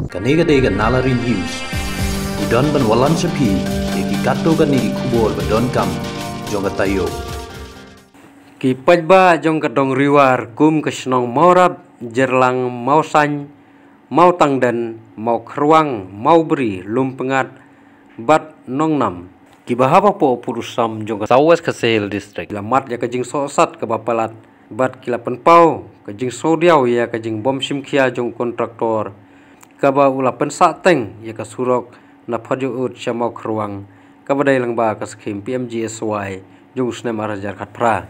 Kanegade ga Nalari News. Idon ban walan sapi ki kato gani kubol badon kam jonga tayo. Ki pajba jong kadong riwar kum kesnong morab jerlang mau sany mau tangdan mau keruang mau beri lumpengat bat nongnam ki bahapa po purusam jong Southwest Kasel district lamat ya kajing sosat ke bapalat bat kila penpau kajing sodiau ya kajing bom simkia jong kontraktor kaba ula pensateng ya kasurok na paju ut chamau keruang kabadai langba kaskim PMGSY jong snem arajar khatpra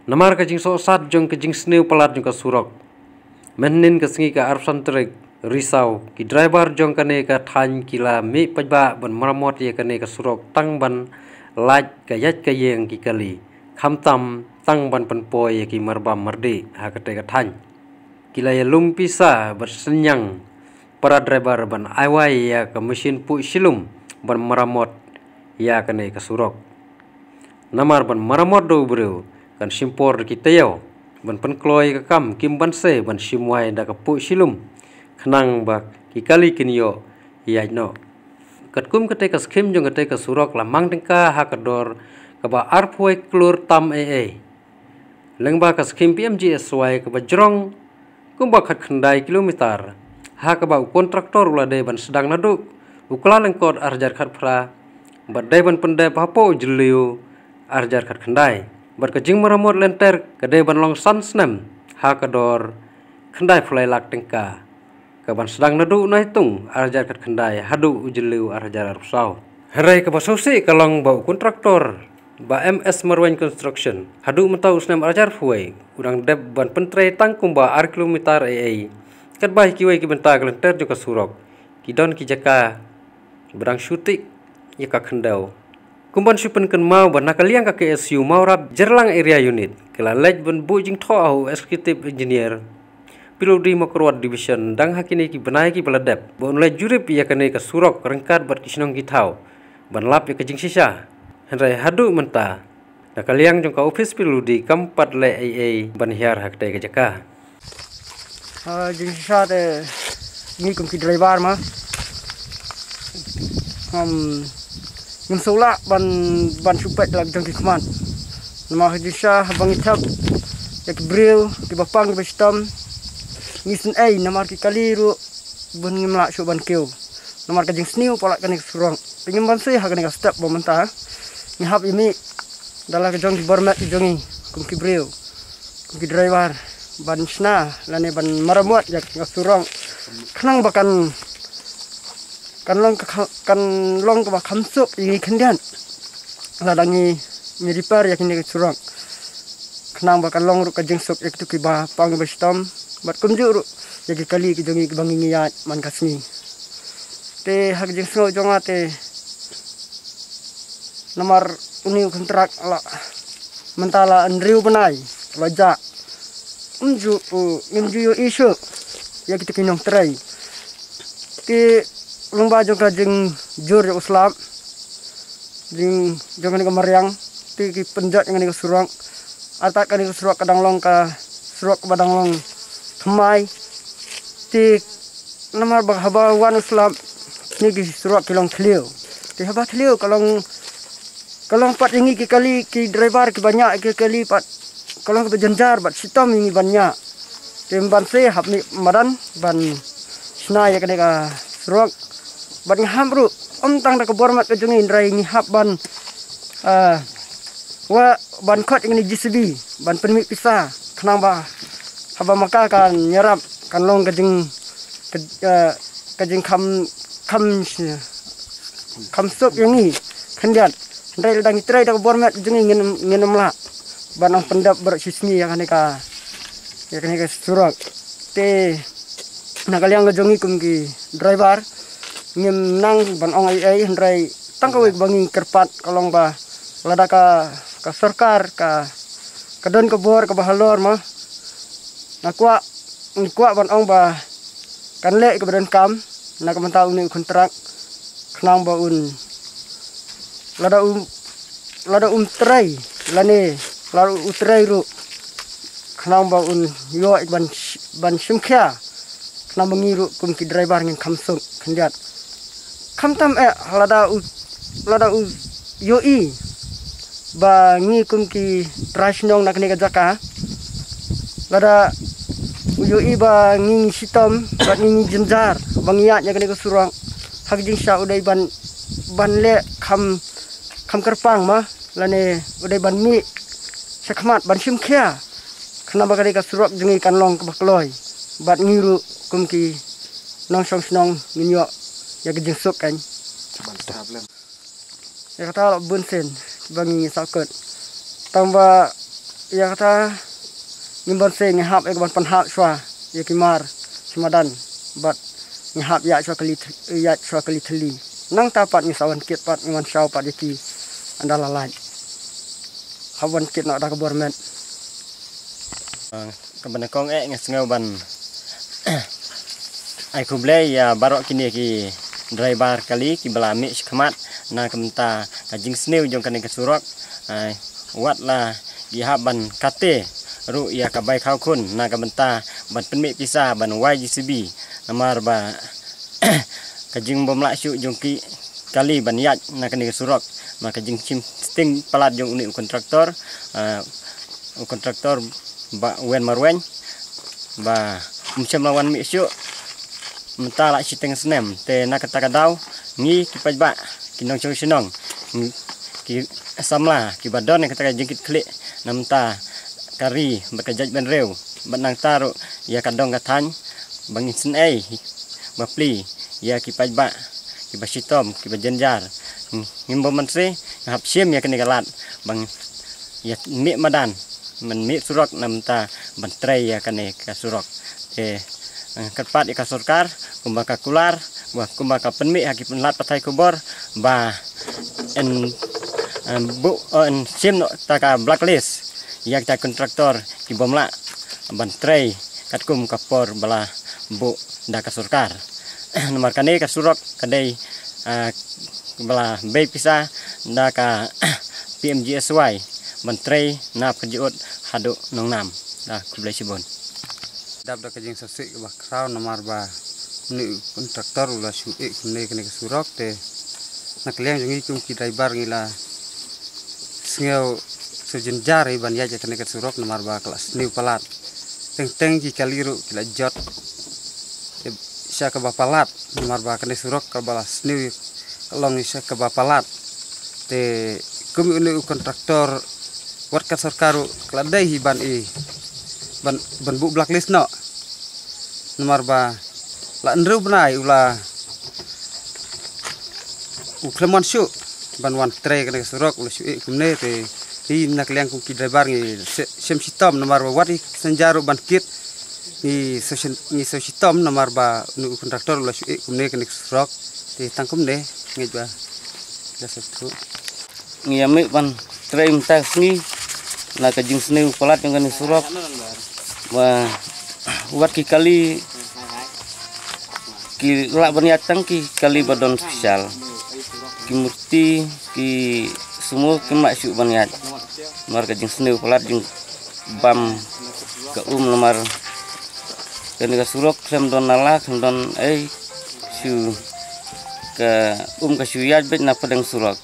namar kajing sosat jong kajing sneu palat jong kasurok menin kasengi ka arsan trek risau ki driver jong kane ka than kila mi pajba ban maramot ye kane ka surok tang ban laj ka yat ka yeng ki kali khamtam tang ban penpoy ye ki marbam mardi ha ka te ka than kila ye lumpisa bersenyang para driver ban aiwai ya ka mesin pu silum ban maramot ya kane ka surok namar ban maramot do bro kan simpor ki tayau ban penkloy ka kam kim ban se ban simwai da ka pu silum khnang bak ki kali kinyo yajno katkum kate ka skim jong kate ka surok lamang tengka hakador ka ba arphoi klur tam lengba ka skim PMGSY ka ba jrong kumba khat khandai kilometer ha ka ba kontraktor ulade ban sedang naduk ukla lengkot arjar khat phra badai ban pendai papo jeliu arjar khat khandai bar ka jing maramot lenter kade ban long san snem ha kador khandai phlai lak tengka kaban sedang nadu na hitung arjar kat khandai hadu ujeliu arjar arsau herai ka basosi kalong bau kontraktor ba MS Marwain Construction hadu mentau snem arjar fuai urang deb ban pentre tangkum ba ar kilometer kat bai kiwai ki benta kalenter juga surok kidon ki jaka berang syutik ya ka khandau kumban supen kan mau ban nakaliang ka KSU mau rap jerlang area unit kala lej ban bu jing tho au executive engineer Pilodi Makrwat Division dang hakini ki benai ki peladap bon le jurip ya kane ka surok rengkat bat kisnong ki thau ban lap ya kajing sisa henrai hadu menta nakaliang jong ka office pilodi kampat le ban hiar hakte ka jaka jing sisa te ni kum ki driver ma ngam sola ban supet lag jong ki kman nama hajisa bang ithap ya ki bril ki bapang ki bestam ngisen namar ki kaliru bun ngimla su ban keu namar ka jing sniu polak kanik surong pingin ban se ha kanik step bomenta ni hab imi dala ka jong di bormat jongi kum ki breu kum ki driver ban sna lane ban maramot jak surong khnang bakan kan long ka khamsuk ini khendian ladangi ni repair yak ni surong khnang bakan long ru ka jing suk ek tu ki ba pang bestam bat kumjuru yagi kali ki jongi bangi ngiyat man kasni te hak jing sno jonga te namar uni kontrak ala mentala andriu benai laja umju yo isu yagi te kinong trai ti lomba jonga jing jur uslam jing jonga ni kamariang ti ki penjat ngani surang atak kani surak kadang long ka surak badang long Kemai ti namar bahaba wan uslam ni ki surat kilong tliu ti haba tliu kalong pat ingi ki kali ki driver ki banyak ki kali pat kalong ke jenjar bat sitam ini banyak ti ban se hab ni madan ban sna ya kene ka surat ban hamru tang da ke bormat ke jungi ndrai ni hab ban wa ban khot ini GCB ban permit pisah kenang ba haba maka kan nyerap kan long kajing kam sup yang ni kendiat ndai dang itrai da bormat jungi ngenem la banang pendap bersisni yang ka surak te nakaliang jongi kum ki driver ngem nang ban ong ai ndai tangkawi bangi kerpat kalong ba lada ka sarkar ka kadon ka bor ka bahalor mah na kuat ban ong ba kan le ke badan kam na ka mentau ni kontrak khnang ba un lada trai lane laru utrai ru khnang ba un yo ban simkhya kena mengiru kum ki driver ngin kamsung kanjat kam tam lada u yoi ba ngi kum ki trasnong nak ni jaka lada u yoi ba ngi sitom ba ngi jenjar bangiat nya kene surang hak jing sha udai ban le kam kerpang mah lane udai ban mi sakmat ban sim khia khana ba kane ka surok jengi kan long ka bakloi bat ngiru kum ki nong song snong nginyo ya ke jing sok kan ya kata bun sen bangi sakot tamba ya kata nimbon sen ngahap ek ban panhap swa ya kimar semadan bat ngahap ya swa kali theli nang tapat ni sawan kit pat ngon saw pat iki andala lain hawan kit nak dak government kebanakong ngasngau ban ai kublai ya barok kini ki driver kali ki balami skmat na kemta kajing sneu jong kan ke surok wat la gi haban kate ru ya ka bai khau kun na kemta ban penmi pisa ban YGCB namar ba kajing bom la syu jong ki kali ban yat na kan ke surok ma kajing sim sting palat jong uni kontraktor ba wen marwen ba macam lawan mi syu menta la siteng senem te na kata kadau ngi ki pajba kinong chong sinong ki samla ki badon kata jengkit klik namta kari bakajaj ben rew banang taru ya kadong kathan bangin sen ai bapli ya ki pajba ki basitom ki bajenjar ngimbo mense hap sim ya kene galat bang ya mi madan men mi surok namta bantrai ya kane ka surok kerpat ika surkar kumbaka kular wah kumbaka penmi haki penlat patai kubor ba en sim no taka blacklist yak ta kontraktor ki bomla bantrai katkum kapor bala bu da ka surkar nomor kane ka surok kadai bala bei pisa da ka PMGSY bantrai nap kerjut hadu nongnam da kublai sibon dap da kajing sasik ba kraw namar ba ni kontraktor ula syu kene kene surok te nakliang jungi kum ki driver ngila sngeu sejenjar ban ya kene ke surok namar ba kelas new palat teng ki kaliru kila jot te sya ke ba palat namar ba kene surok ka balas new long sya ke ba palat te kum ni kontraktor wat ka sarkaru kladai ban ban bu blacklist no nomor ba la ndru bnai ula u klemon syu ban wan tre kene surok ula syu kumne te hi nak liang kum ki driver ngi sem sitom nomor ba wat senjaru ban kit ni sitom nomor ba nu kontraktor ula syu kumne kene surok te tangkum ne ngi ba dasatu ngi ami ban tre mtas ni na kajing sneu palat yang kene surok wa wat ki kali ki la berniatang ki kali badon spesial ki murti ki semua ki maksud berniat mar kajing sneu palat jing bam ke lamar kene ka surok sem don nala don su ke ka suyat bet na pedang surok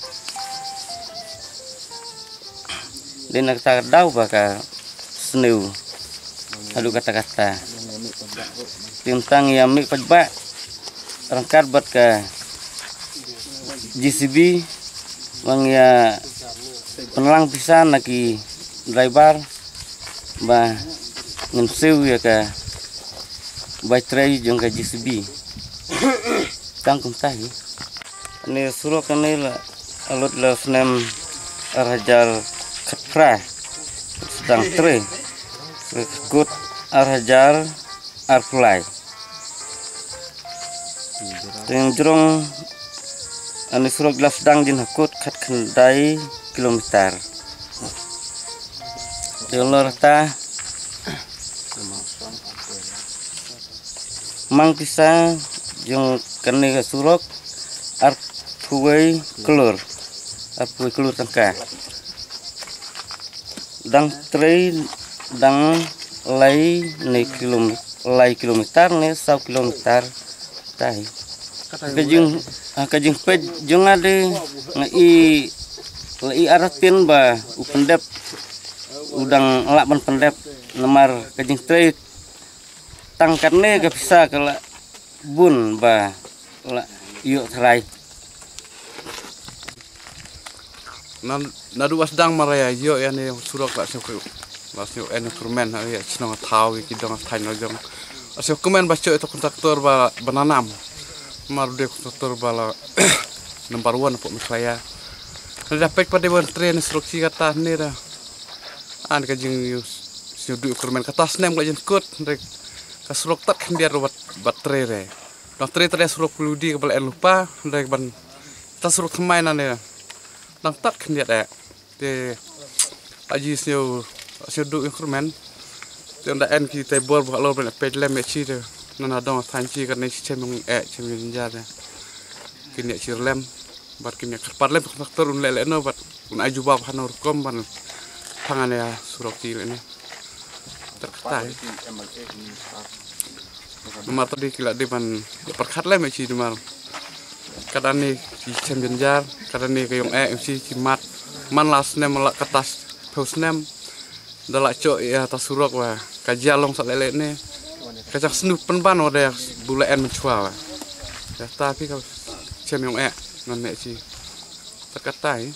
den nak tak dau baka sneu hadu kata-kata tentang yang mik pajba rangkat buat ke GCB bang ya penelang pisan lagi driver ba ngenseu ya ke baterai jong ke GCB tangkum tahi ini surok ini la alut la senem arhajar khatra sedang tre kut arhajar arfly yang jerong ane surok jelas sedang din hakut kat kendai kilometer telur ta mang pisa jong kene surok arfuwei kelur tangka dang tre dang lai ne kilometer lai kilometer ne 100 kilometer tai kajing pej jong ade ngai lai aratin ba upendep udang lak ban pendep nomor kajing tre tangkatne ke bisa kala bun ba la yuk terai nadu wasdang maraya yo ya ne surok la sokru lasio en kurmen ya chnong thau ki dong thain jong asio kumen ba cho to kontraktor ba bananam mar de kontraktor bala number 1 po mikraya ada pek pada bon tren instruksi kata ne da an ka jing sio du kurmen kata snem ka jing kut rek ka surok tat khandiar bat tre re no tre surok ludi ka bal en lupa rek ban ta surok khmai na ne nang tat khandiar de aji sio du instrumen yang da en ki te bor ba lo ben pej lem chi de nana dong than chi kan ne chem chem jar kin ne chir lem bat kin ne kharpat lem kontraktor un le no bat un aju ba hanor kom ban pangan ya surok ti ne terkai nomor tadi kila de ban perkhat lem chi de mar kadang ni chem jar kadang ni kayong chi mat man las nem la katas pos nem dalak cok ya ta surok wa kajalong sak lele ne kacang senu penban ode bulaan mencual ya tapi kalau cem yong ngan nek ci terkatai